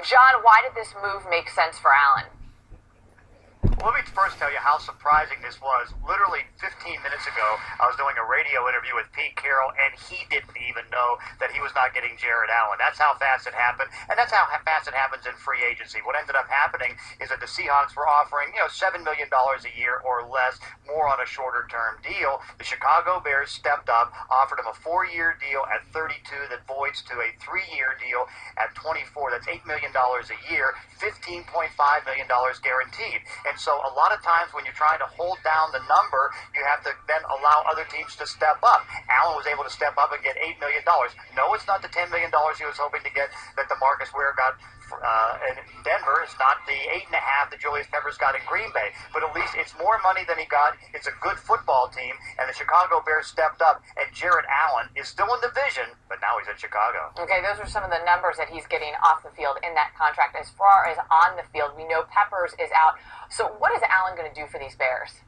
John, why did this move make sense for Allen? Let me first tell you how surprising this was. Literally 15 minutes ago, I was doing a radio interview with Pete Carroll, and he didn't even know that he was not getting Jared Allen. That's how fast it happened, and that's how fast it happens in free agency. What ended up happening is that the Seahawks were offering, $7 million a year or less, more on a shorter-term deal. The Chicago Bears stepped up, offered him a 4-year deal at 32 that voids to a 3-year deal at 24. That's $8 million a year, $15.5 million guaranteed. And so a lot of times when you're trying to hold down the number, you have to then allow other teams to step up. Allen was able to step up and get $8 million. No, it's not the $10 million he was hoping to get that DeMarcus Ware got in Denver. It's not the 8.5 that Julius Peppers got in Green Bay. But at least it's more money than he got. It's a good football team, and the Chicago Bears stepped up, and Jared Allen is still in the division, but now he's in Chicago. Okay, those are some of the numbers that he's getting off the field in that contract. As far as on the field, we know Peppers is out. So what is Allen going to do for these Bears?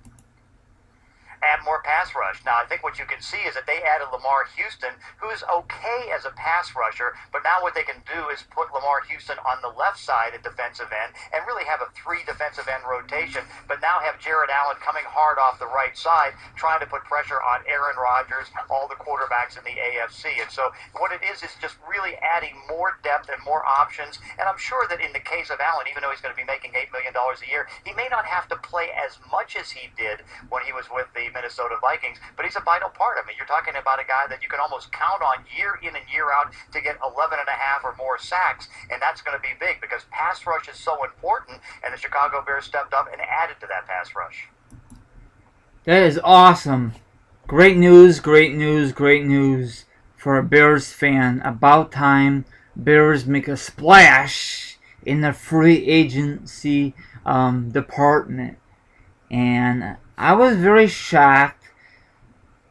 Add more pass rush. Now, I think what you can see is that they added Lamar Houston, who's okay as a pass rusher, but now what they can do is put Lamar Houston on the left side at defensive end and really have a 3 defensive end rotation, but now have Jared Allen coming hard off the right side, trying to put pressure on Aaron Rodgers, all the quarterbacks in the AFC. And so what it is just really adding more depth and more options. And I'm sure that in the case of Allen, even though he's going to be making $8 million a year, he may not have to play as much as he did when he was with the Minnesota Vikings, but he's a vital part. I mean, you're talking about a guy that you can almost count on year in and year out to get 11.5 or more sacks, and that's going to be big because pass rush is so important, and the Chicago Bears stepped up and added to that pass rush. That is awesome. Great news, great news, great news for a Bears fan. About time Bears make a splash in the free agency department. And I was very shocked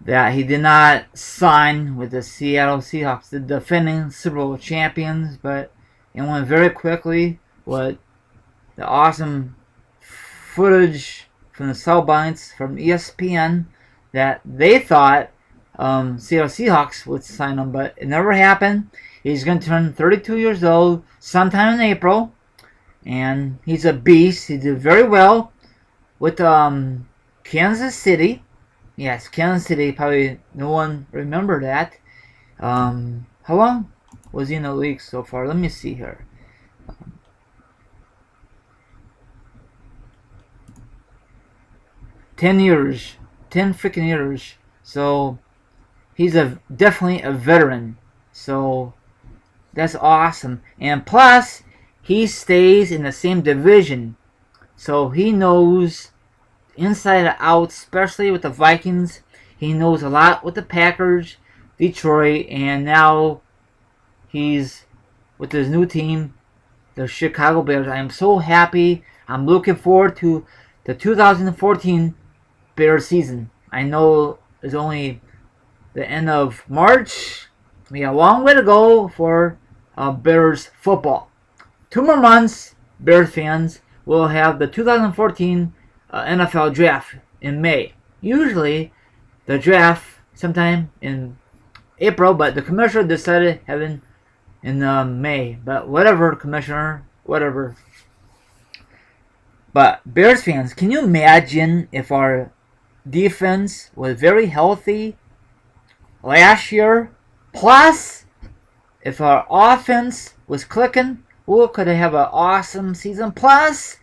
that he did not sign with the Seattle Seahawks, the defending Super Bowl champions, but it went very quickly with the awesome footage from the sidelines from ESPN that they thought Seattle Seahawks would sign him, but it never happened. He's going to turn 32 years old sometime in April, and he's a beast. He did very well with Kansas City. Yes, Kansas City. Probably no one remember that. How long was he in the league so far? Let me see here. 10 years. 10 freaking years. So he's definitely a veteran. So that's awesome. And plus, he stays in the same division. So he knows inside and out, especially with the Vikings. He knows a lot with the Packers, Detroit, and now he's with his new team, the Chicago Bears. I am so happy. I'm looking forward to the 2014 Bears season. I know it's only the end of March. We have a long way to go for Bears football. 2 more months, Bears fans. We'll have the 2014 NFL draft in May. Usually, the draft sometime in April, but the commissioner decided having in May. But whatever, commissioner, whatever. But Bears fans, can you imagine if our defense was very healthy last year? Plus, if our offense was clicking, we could have an awesome season. Plus,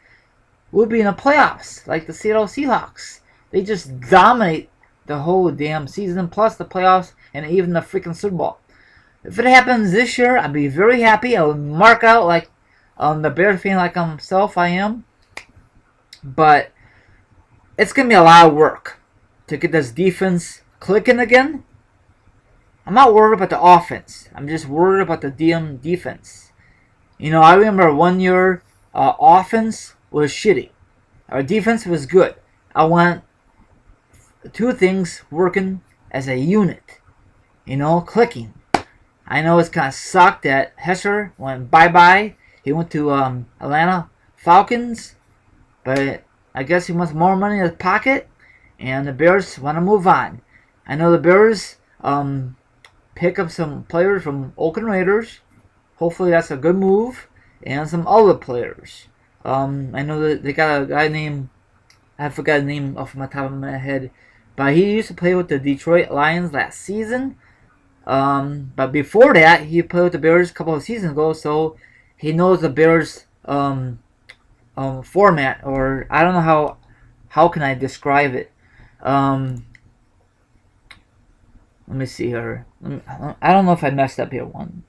we'll be in the playoffs like the Seattle Seahawks. They just dominate the whole damn season, plus the playoffs and even the freaking Super Bowl. If it happens this year, I'd be very happy. I would mark out like the Bears fan like myself I am. But it's going to be a lot of work to get this defense clicking again. I'm not worried about the offense. I'm just worried about the damn defense. You know, I remember one year offense was shitty. Our defense was good. I want 2 things working as a unit. You know, clicking. I know it's kind of sucked that Hesser went bye-bye. He went to Atlanta Falcons. But I guess he wants more money in his pocket. And the Bears want to move on. I know the Bears pick up some players from Oakland Raiders. Hopefully that's a good move. and some other players. I know that they got a guy named, I forgot the name off my top of my head, but he used to play with the Detroit Lions last season. But before that, he played with the Bears a couple of seasons ago, so he knows the Bears format, or I don't know how can I describe it. Let me see here. I don't know if I messed up here one.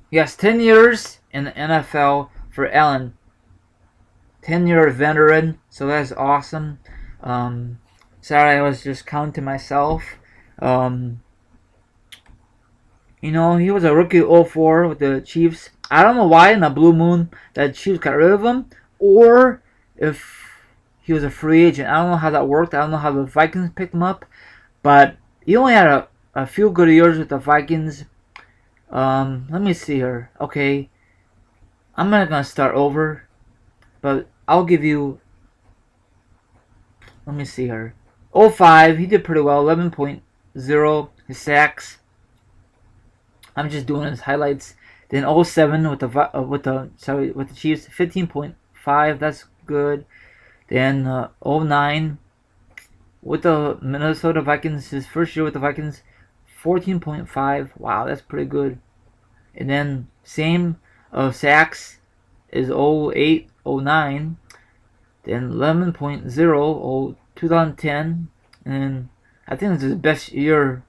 Yes, 10 years in the NFL for Allen. 10-year veteran, so that's awesome. Sorry, I was just counting myself. You know, he was a rookie 04 with the Chiefs. I don't know why in the blue moon that Chiefs got rid of him, or if he was a free agent. I don't know how that worked. I don't know how the Vikings picked him up, but he only had a few good years with the Vikings. Let me see here. Okay, I'm not gonna start over, but I'll give you. Let me see here. 05, he did pretty well. 11.0 his sacks. I'm just doing his highlights. Then 07 with the Chiefs, 15.5. That's good. Then 09 with the Minnesota Vikings, his first year with the Vikings, 14.5. Wow, that's pretty good. And then same sacks is 08, 09. Then 11.0, 2010. And I think this is his best year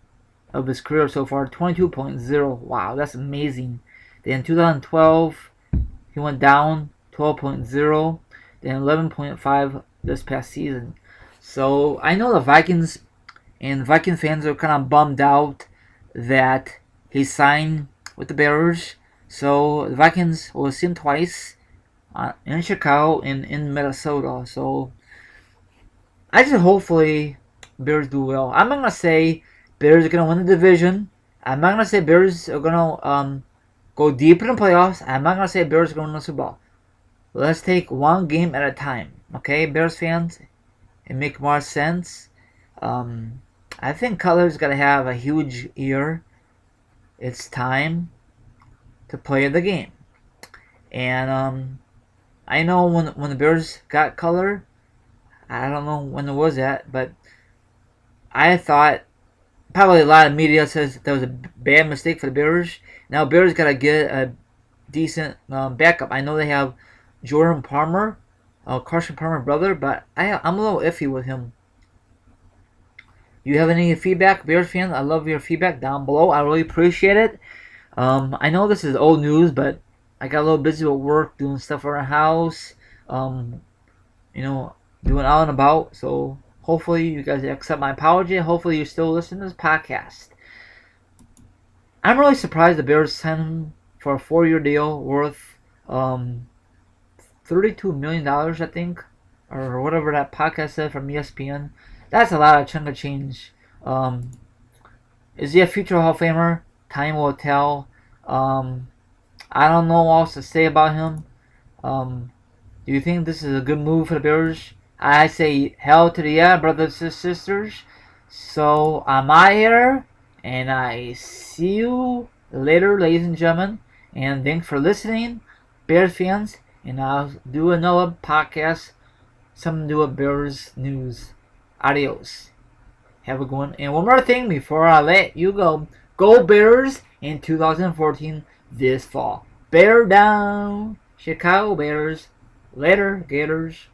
of his career so far, 22.0. Wow, that's amazing. Then 2012, he went down, 12.0. Then 11.5 this past season. So I know the Vikings and Viking fans are kind of bummed out that he signed with the Bears. So the Vikings will see him twice in Chicago and in Minnesota. So I just hopefully Bears do well. I'm not gonna say Bears are gonna win the division. I'm not gonna say Bears are gonna go deep in the playoffs. I'm not gonna say Bears are gonna win the Super Bowl. Let's take one game at a time, okay, Bears fans? It make more sense. I think Cutler's gonna have a huge year. It's time to play the game, and I know when the Bears got Cutler, I don't know when it was at, but I thought probably a lot of media says that was a bad mistake for the Bears. Now Bears gotta get a decent backup. I know they have Jordan Palmer, Carson Palmer brother, but I'm a little iffy with him. You have any feedback, Bears fans? I love your feedback down below. I really appreciate it. I know this is old news, but I got a little busy with work, doing stuff around the house, you know, doing out and about. So hopefully you guys accept my apology. Hopefully you still listen to this podcast. I'm really surprised the Bears signed him for a 4-year deal worth $32 million, I think, or whatever that podcast said from ESPN. That's a lot of chunk of change. Is he a future Hall of Famer? Time will tell. I don't know what else to say about him. Do you think this is a good move for the Bears? I say hell to the yeah, brothers and sisters. So I'm out here, and I see you later, ladies and gentlemen. And thanks for listening, Bears fans. And I'll do another podcast, something to do with Bears news. Adios. Have a good one. And one more thing before I let you go. Go Bears in 2014 this fall. Bear down. Chicago Bears. Later, Gators.